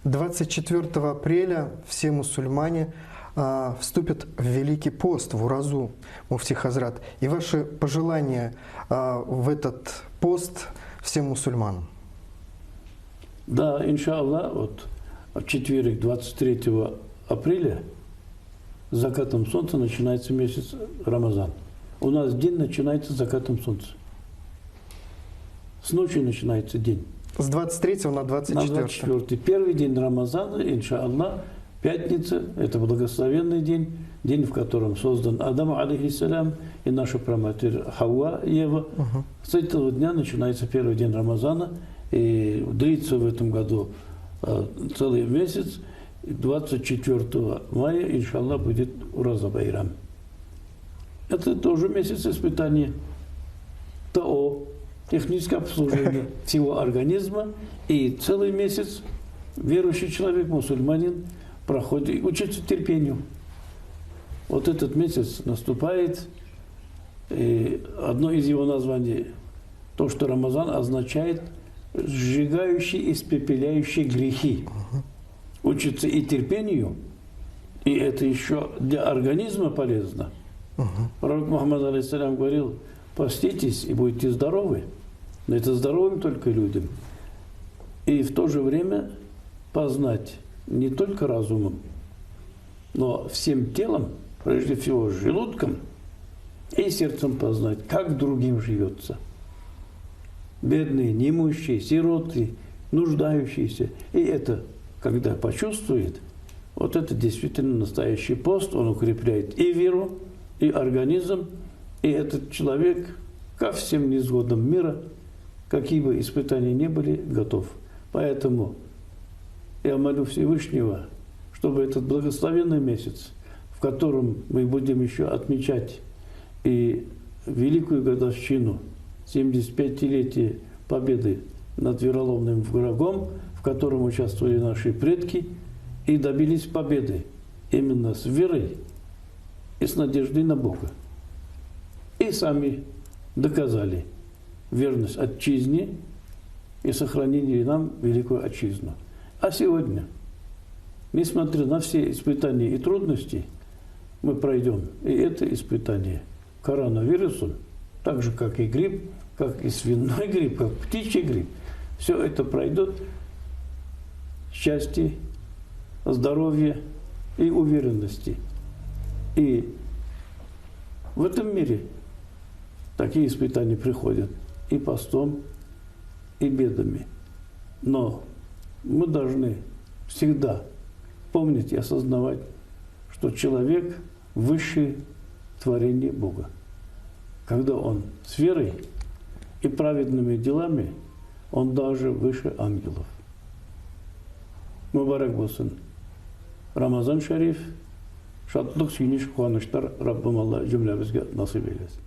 24 апреля все мусульмане вступят в Великий пост, в Уразу, муфти Хазрат. И ваши пожелания в этот пост всем мусульманам? Да, иншаллах, вот в четверг, 23 апреля, с закатом солнца начинается месяц Рамазан. У нас день начинается с закатом солнца. С ночи начинается день. С 23 на 24. На 24. Первый день Рамазана, иншаллах, пятница, это благословенный день, день, в котором создан Адам, алейхиссалям, и наша праматерь Хауа, Ева. С этого дня начинается первый день Рамазана, и длится в этом году целый месяц. 24 мая, иншаллах, будет Ураза Байрам. Это тоже месяц испытания. ТО, техническое обслуживание всего организма, и целый месяц верующий человек, мусульманин, проходит, учится терпению. Вот этот месяц наступает, и одно из его названий, то, что Рамазан означает сжигающий, испепеляющий грехи. Учится и терпению, и это еще для организма полезно. Пророк Мухаммад, алейхиссалям, говорил: поститесь и будете здоровы. Но это здоровым только людям. И в то же время познать не только разумом, но всем телом, прежде всего желудком и сердцем познать, как другим живется. Бедные, неимущие, сироты, нуждающиеся. И это, когда почувствует, вот это действительно настоящий пост, он укрепляет и веру, и организм, и этот человек ко всем несгодам мира, какие бы испытания ни были, готов. Поэтому я молю Всевышнего, чтобы этот благословенный месяц, в котором мы будем еще отмечать и великую годовщину 75-летие победы над вероломным врагом, в котором участвовали наши предки и добились победы именно с верой и с надеждой на Бога. И сами доказали верность отчизне и сохранили нам великую отчизну. А сегодня, несмотря на все испытания и трудности, мы пройдем и это испытание коронавирусом, так же, как и грипп, как и свиной грипп, как птичий грипп. Все это пройдет счастье, здоровье и уверенности. И в этом мире такие испытания приходят и постом, и бедами. Но мы должны всегда помнить и осознавать, что человек – высшее творение Бога. Когда он с верой и праведными делами, он даже выше ангелов. Мубарак болсын. Рамазан шариф, шатлык, сүйініш, қуаныштар Раббым Алла жүмләбізге насип ейлесін.